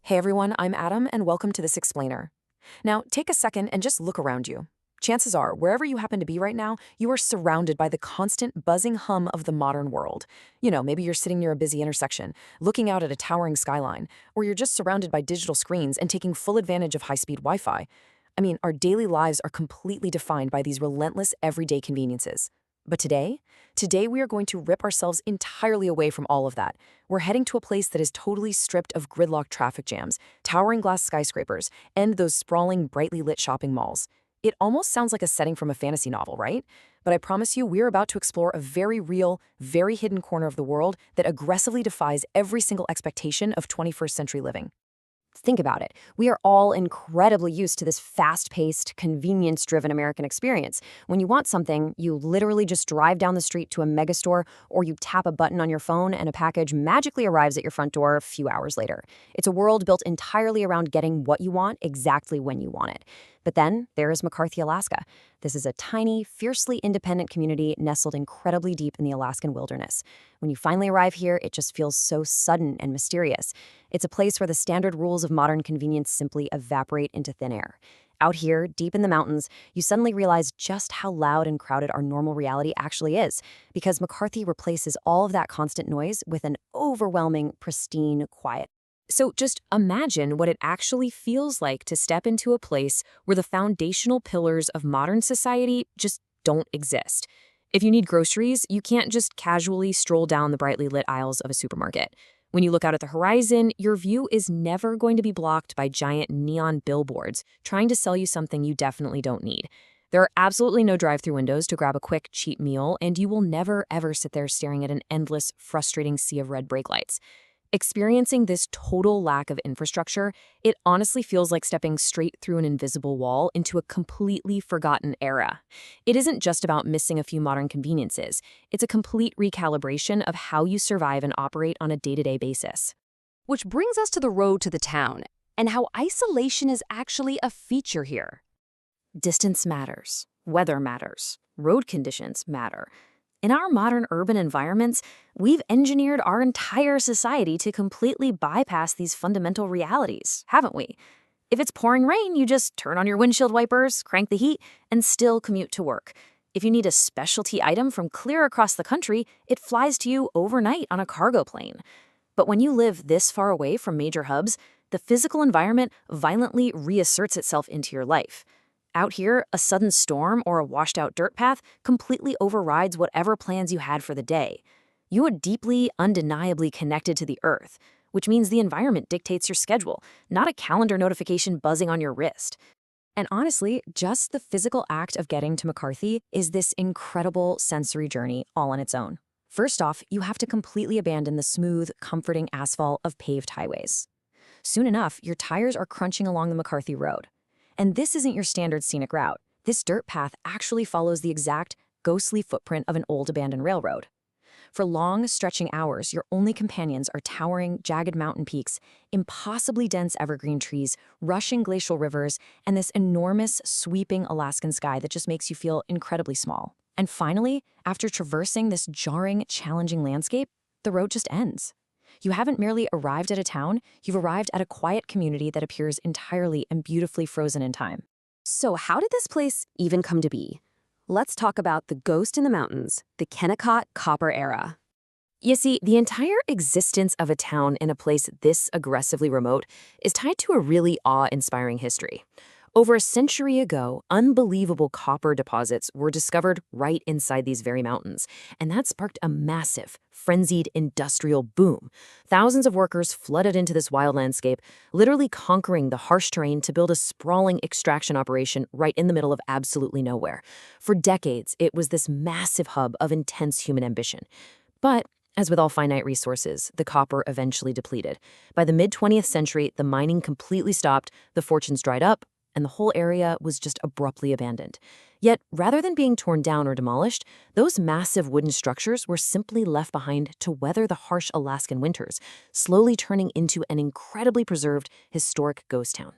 Hey everyone, I'm Adam, and welcome to This Explainer. Now, take a second and just look around you. Chances are, wherever you happen to be right now, you are surrounded by the constant buzzing hum of the modern world. Maybe you're sitting near a busy intersection, looking out at a towering skyline, or you're just surrounded by digital screens and taking full advantage of high-speed Wi-Fi. Our daily lives are completely defined by these relentless everyday conveniences. But today we are going to rip ourselves entirely away from all of that. We're heading to a place that is totally stripped of gridlocked traffic jams, towering glass skyscrapers, and those sprawling, brightly lit shopping malls. It almost sounds like a setting from a fantasy novel, right? But I promise you, we're about to explore a very real, very hidden corner of the world that aggressively defies every single expectation of 21st century living. Think about it. We are all incredibly used to this fast-paced, convenience-driven American experience. When you want something, you literally just drive down the street to a megastore, or you tap a button on your phone and a package magically arrives at your front door a few hours later. It's a world built entirely around getting what you want exactly when you want it. But then there is McCarthy, Alaska. This is a tiny, fiercely independent community nestled incredibly deep in the Alaskan wilderness. When you finally arrive here, it just feels so sudden and mysterious. It's a place where the standard rules of modern convenience simply evaporate into thin air. Out here, deep in the mountains, you suddenly realize just how loud and crowded our normal reality actually is, because McCarthy replaces all of that constant noise with an overwhelming, pristine quiet. So just imagine what it actually feels like to step into a place where the foundational pillars of modern society just don't exist. If you need groceries, you can't just casually stroll down the brightly lit aisles of a supermarket. When you look out at the horizon, your view is never going to be blocked by giant neon billboards trying to sell you something you definitely don't need. There are absolutely no drive-through windows to grab a quick, cheap meal, and you will never, ever sit there staring at an endless, frustrating sea of red brake lights. Experiencing this total lack of infrastructure, it honestly feels like stepping straight through an invisible wall into a completely forgotten era. It isn't just about missing a few modern conveniences. It's a complete recalibration of how you survive and operate on a day-to-day basis. Which brings us to the road to the town, and how isolation is actually a feature here. Distance matters. Weather matters. Road conditions matter. In our modern urban environments, we've engineered our entire society to completely bypass these fundamental realities, haven't we? If it's pouring rain, you just turn on your windshield wipers, crank the heat, and still commute to work. If you need a specialty item from clear across the country, it flies to you overnight on a cargo plane. But when you live this far away from major hubs, the physical environment violently reasserts itself into your life. Out here, a sudden storm or a washed-out dirt path completely overrides whatever plans you had for the day. You are deeply, undeniably connected to the earth, which means the environment dictates your schedule, not a calendar notification buzzing on your wrist. And honestly, just the physical act of getting to McCarthy is this incredible sensory journey all on its own. First off, you have to completely abandon the smooth, comforting asphalt of paved highways. Soon enough, your tires are crunching along the McCarthy Road. And this isn't your standard scenic route. This dirt path actually follows the exact, ghostly footprint of an old abandoned railroad. For long, stretching hours, your only companions are towering, jagged mountain peaks, impossibly dense evergreen trees, rushing glacial rivers, and this enormous, sweeping Alaskan sky that just makes you feel incredibly small. And finally, after traversing this jarring, challenging landscape, the road just ends. You haven't merely arrived at a town, you've arrived at a quiet community that appears entirely and beautifully frozen in time. So how did this place even come to be? Let's talk about the ghost in the mountains, the Kennecott Copper Era. You see, the entire existence of a town in a place this aggressively remote is tied to a really awe-inspiring history. Over a century ago, unbelievable copper deposits were discovered right inside these very mountains, and that sparked a massive, frenzied industrial boom. Thousands of workers flooded into this wild landscape, literally conquering the harsh terrain to build a sprawling extraction operation right in the middle of absolutely nowhere. For decades, it was this massive hub of intense human ambition. But as with all finite resources, the copper eventually depleted. By the mid-20th century, the mining completely stopped, the fortunes dried up, and the whole area was just abruptly abandoned. Yet, rather than being torn down or demolished, those massive wooden structures were simply left behind to weather the harsh Alaskan winters, slowly turning into an incredibly preserved, historic ghost town.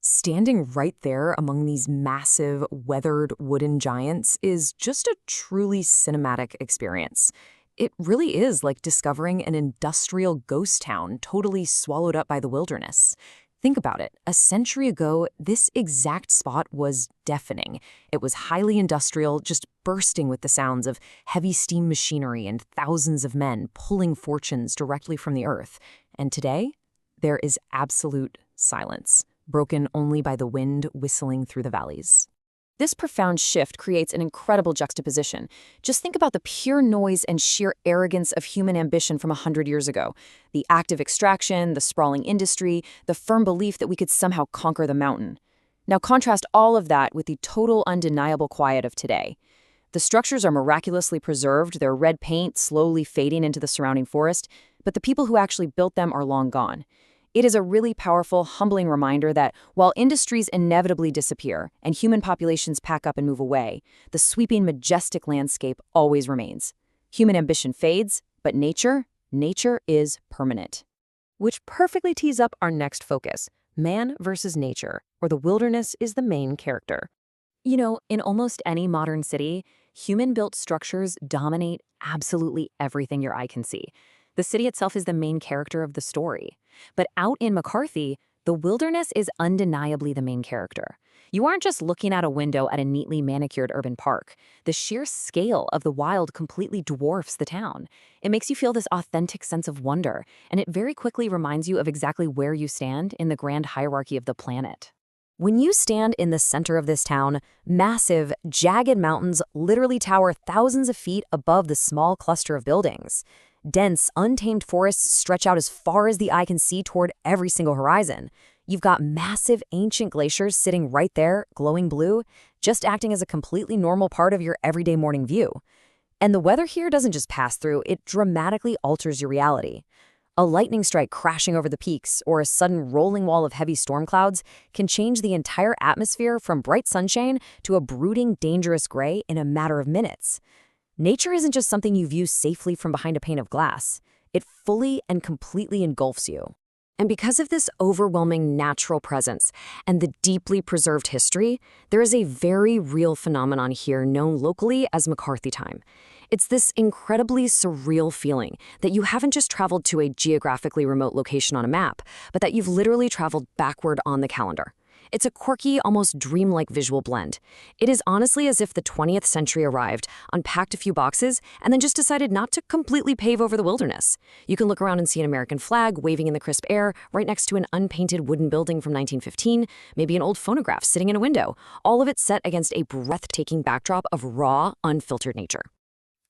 Standing right there among these massive, weathered wooden giants is just a truly cinematic experience. It really is like discovering an industrial ghost town totally swallowed up by the wilderness. Think about it. A century ago, this exact spot was deafening. It was highly industrial, just bursting with the sounds of heavy steam machinery and thousands of men pulling fortunes directly from the earth. And today, there is absolute silence, broken only by the wind whistling through the valleys. This profound shift creates an incredible juxtaposition. Just think about the pure noise and sheer arrogance of human ambition from 100 years ago. The active extraction, the sprawling industry, the firm belief that we could somehow conquer the mountain. Now contrast all of that with the total undeniable quiet of today. The structures are miraculously preserved, their red paint slowly fading into the surrounding forest, but the people who actually built them are long gone. It is a really powerful, humbling reminder that while industries inevitably disappear and human populations pack up and move away, the sweeping, majestic landscape always remains. Human ambition fades, but nature is permanent. Which perfectly tees up our next focus, man versus nature, where the wilderness is the main character. You know, in almost any modern city, human-built structures dominate absolutely everything your eye can see. The city itself is the main character of the story. But out in McCarthy, the wilderness is undeniably the main character. You aren't just looking out a window at a neatly manicured urban park. The sheer scale of the wild completely dwarfs the town. It makes you feel this authentic sense of wonder, and it very quickly reminds you of exactly where you stand in the grand hierarchy of the planet. When you stand in the center of this town, massive, jagged mountains literally tower thousands of feet above the small cluster of buildings. Dense, untamed forests stretch out as far as the eye can see toward every single horizon. You've got massive, ancient glaciers sitting right there, glowing blue, just acting as a completely normal part of your everyday morning view. And the weather here doesn't just pass through, it dramatically alters your reality. A lightning strike crashing over the peaks or a sudden rolling wall of heavy storm clouds can change the entire atmosphere from bright sunshine to a brooding, dangerous gray in a matter of minutes. Nature isn't just something you view safely from behind a pane of glass. It fully and completely engulfs you. And because of this overwhelming natural presence and the deeply preserved history, there is a very real phenomenon here known locally as McCarthy time. It's this incredibly surreal feeling that you haven't just traveled to a geographically remote location on a map, but that you've literally traveled backward on the calendar. It's a quirky, almost dreamlike visual blend. It is honestly as if the 20th century arrived, unpacked a few boxes, and then just decided not to completely pave over the wilderness. You can look around and see an American flag waving in the crisp air right next to an unpainted wooden building from 1915, maybe an old phonograph sitting in a window, all of it set against a breathtaking backdrop of raw, unfiltered nature.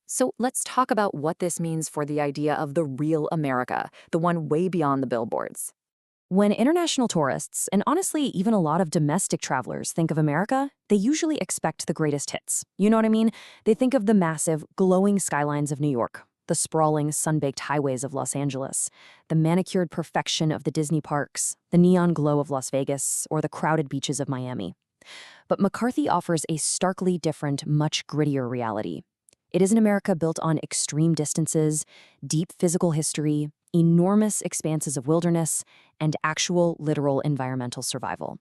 So let's talk about what this means for the idea of the real America, the one way beyond the billboards. When international tourists, and honestly even a lot of domestic travelers, think of America, they usually expect the greatest hits. You know what I mean? They think of the massive, glowing skylines of New York, the sprawling, sun-baked highways of Los Angeles, the manicured perfection of the Disney parks, the neon glow of Las Vegas, or the crowded beaches of Miami. But McCarthy offers a starkly different, much grittier reality. It is an America built on extreme distances, deep physical history, enormous expanses of wilderness, and actual, literal environmental survival.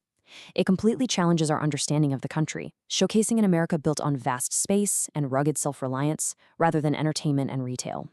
It completely challenges our understanding of the country, showcasing an America built on vast space and rugged self-reliance rather than entertainment and retail.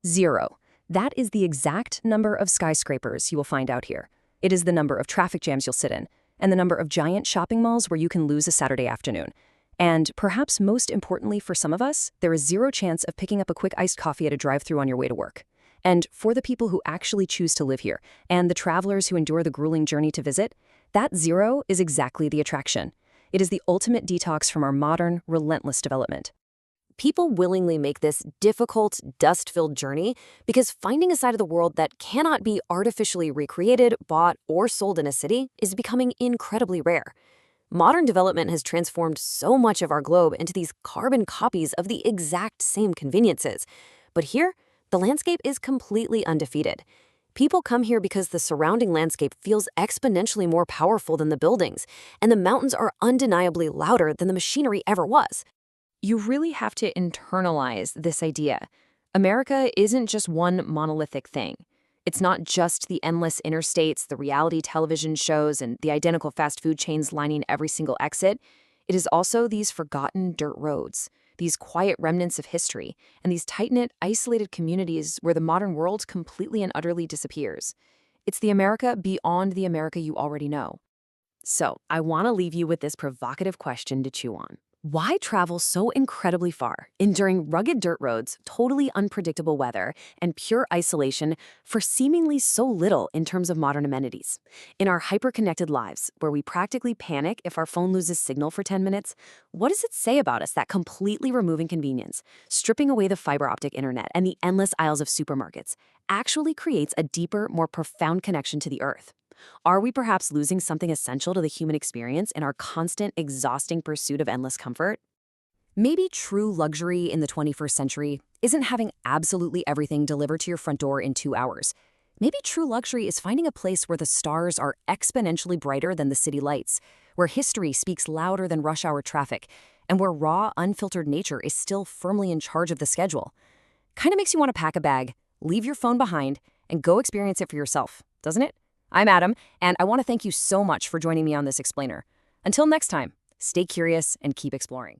0. That is the exact number of skyscrapers you will find out here. It is the number of traffic jams you'll sit in, and the number of giant shopping malls where you can lose a Saturday afternoon. And perhaps most importantly for some of us, there is zero chance of picking up a quick iced coffee at a drive-thru on your way to work. And for the people who actually choose to live here, and the travelers who endure the grueling journey to visit, that 0 is exactly the attraction. It is the ultimate detox from our modern, relentless development. People willingly make this difficult, dust-filled journey because finding a side of the world that cannot be artificially recreated, bought, or sold in a city is becoming incredibly rare. Modern development has transformed so much of our globe into these carbon copies of the exact same conveniences. But here, the landscape is completely undefeated. People come here because the surrounding landscape feels exponentially more powerful than the buildings, and the mountains are undeniably louder than the machinery ever was. You really have to internalize this idea. America isn't just one monolithic thing. It's not just the endless interstates, the reality television shows, and the identical fast food chains lining every single exit. It is also these forgotten dirt roads. these quiet remnants of history, and these tight-knit, isolated communities where the modern world completely and utterly disappears. It's the America beyond the America you already know. So, I want to leave you with this provocative question to chew on. Why travel so incredibly far, enduring rugged dirt roads, totally unpredictable weather, and pure isolation for seemingly so little in terms of modern amenities? In our hyper-connected lives, where we practically panic if our phone loses signal for 10 minutes, what does it say about us that completely removing convenience, stripping away the fiber optic internet and the endless aisles of supermarkets, actually creates a deeper, more profound connection to the earth? Are we perhaps losing something essential to the human experience in our constant, exhausting pursuit of endless comfort? Maybe true luxury in the 21st century isn't having absolutely everything delivered to your front door in 2 hours. Maybe true luxury is finding a place where the stars are exponentially brighter than the city lights, where history speaks louder than rush hour traffic, and where raw, unfiltered nature is still firmly in charge of the schedule. Kind of makes you want to pack a bag, leave your phone behind, and go experience it for yourself, doesn't it? I'm Adam, and I want to thank you so much for joining me on this explainer. Until next time, stay curious and keep exploring.